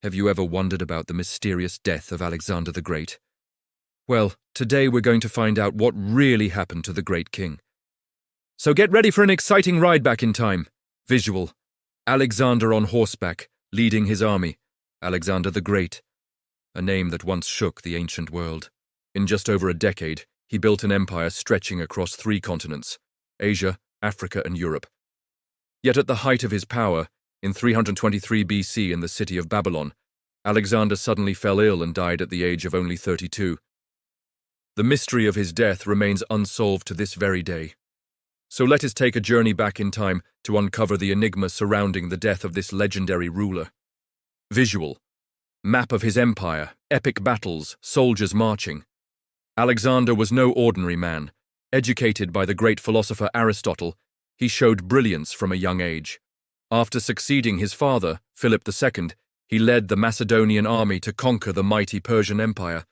Have you ever wondered about the mysterious death of Alexander the Great? Well, today we're going to find out what really happened to the great king. So get ready for an exciting ride back in time. Visual. Alexander on horseback, leading his army. Alexander the Great. A name that once shook the ancient world. In just over a decade, he built an empire stretching across 3 continents, Asia, Africa, and Europe. Yet at the height of his power, in 323 BC in the city of Babylon, Alexander suddenly fell ill and died at the age of only 32. The mystery of his death remains unsolved to this very day. So let us take a journey back in time to uncover the enigma surrounding the death of this legendary ruler. Visual. Map of his empire, epic battles, soldiers marching. Alexander was no ordinary man. Educated by the great philosopher Aristotle, he showed brilliance from a young age. After succeeding his father, Philip II, he led the Macedonian army to conquer the mighty Persian Empire,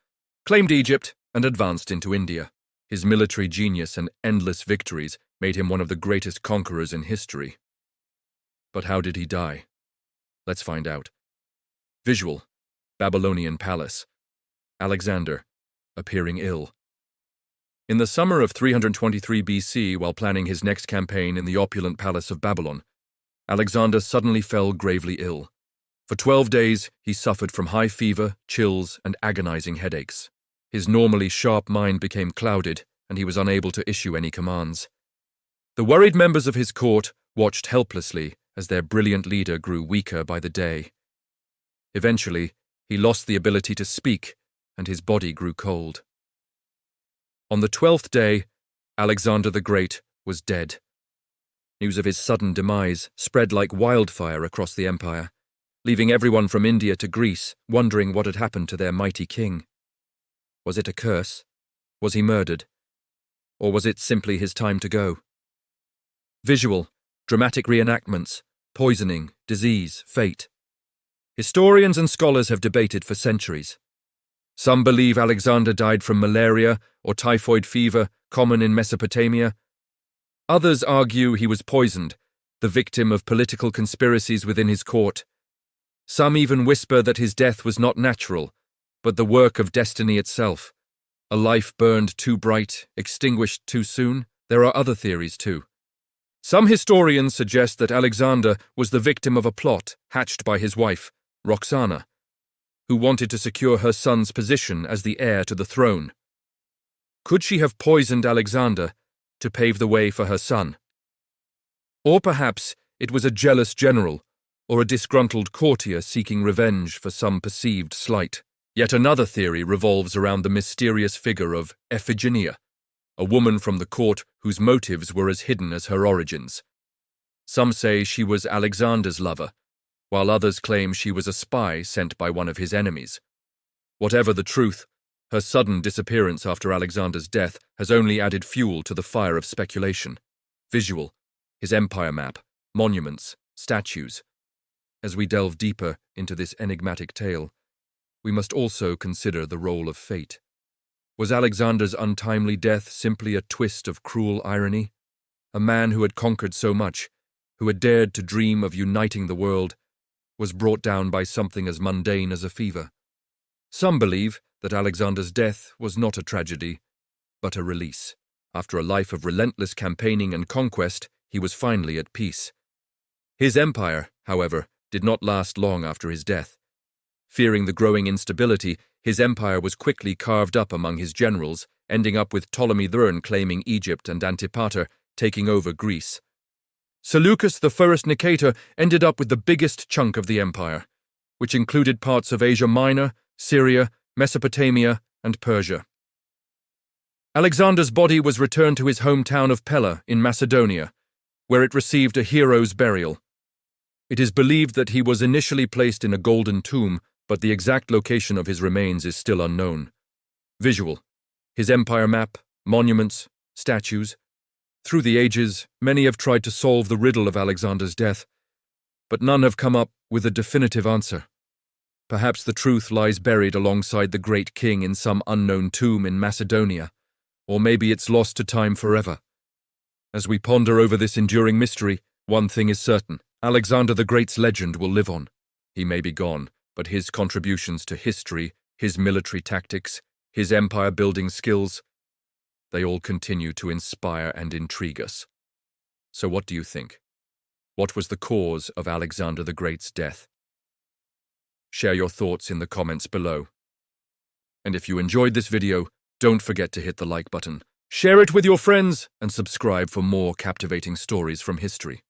claimed Egypt, and advanced into India. His military genius and endless victories made him one of the greatest conquerors in history. But how did he die? Let's find out. Visual. Babylonian palace. Alexander, appearing ill. In the summer of 323 BC, while planning his next campaign in the opulent palace of Babylon, Alexander suddenly fell gravely ill. For 12 days, he suffered from high fever, chills, and agonizing headaches. His normally sharp mind became clouded, and he was unable to issue any commands. The worried members of his court watched helplessly as their brilliant leader grew weaker by the day. Eventually, he lost the ability to speak, and his body grew cold. On the 12th day, Alexander the Great was dead. News of his sudden demise spread like wildfire across the empire, leaving everyone from India to Greece wondering what had happened to their mighty king. Was it a curse? Was he murdered? Or was it simply his time to go? Visual, dramatic reenactments, poisoning, disease, fate. Historians and scholars have debated for centuries. Some believe Alexander died from malaria or typhoid fever common in Mesopotamia. Others argue he was poisoned, the victim of political conspiracies within his court. Some even whisper that his death was not natural, but the work of destiny itself. A life burned too bright, extinguished too soon. There are other theories too. Some historians suggest that Alexander was the victim of a plot hatched by his wife, Roxana, who wanted to secure her son's position as the heir to the throne. Could she have poisoned Alexander to pave the way for her son? Or perhaps it was a jealous general or a disgruntled courtier seeking revenge for some perceived slight. Yet another theory revolves around the mysterious figure of Iphigenia, a woman from the court whose motives were as hidden as her origins. Some say she was Alexander's lover, while others claim she was a spy sent by one of his enemies. Whatever the truth, her sudden disappearance after Alexander's death has only added fuel to the fire of speculation. Visual, his empire map, monuments, statues. As we delve deeper into this enigmatic tale, we must also consider the role of fate. Was Alexander's untimely death simply a twist of cruel irony? A man who had conquered so much, who had dared to dream of uniting the world, was brought down by something as mundane as a fever. Some believe that Alexander's death was not a tragedy, but a release. After a life of relentless campaigning and conquest, he was finally at peace. His empire, however, did not last long after his death. Fearing the growing instability, his empire was quickly carved up among his generals, ending up with Ptolemy III claiming Egypt and Antipater taking over Greece. Seleucus I Nicator ended up with the biggest chunk of the empire, which included parts of Asia Minor, Syria, Mesopotamia, and Persia. Alexander's body was returned to his hometown of Pella in Macedonia, where it received a hero's burial. It is believed that he was initially placed in a golden tomb, but the exact location of his remains is still unknown. Visual, his empire map, monuments, statues. Through the ages, many have tried to solve the riddle of Alexander's death, but none have come up with a definitive answer. Perhaps the truth lies buried alongside the great king in some unknown tomb in Macedonia, or maybe it's lost to time forever. As we ponder over this enduring mystery, one thing is certain: Alexander the Great's legend will live on. He may be gone, but his contributions to history, his military tactics, his empire-building skills, they all continue to inspire and intrigue us. So what do you think? What was the cause of Alexander the Great's death? Share your thoughts in the comments below. And if you enjoyed this video, don't forget to hit the like button, share it with your friends, and subscribe for more captivating stories from history.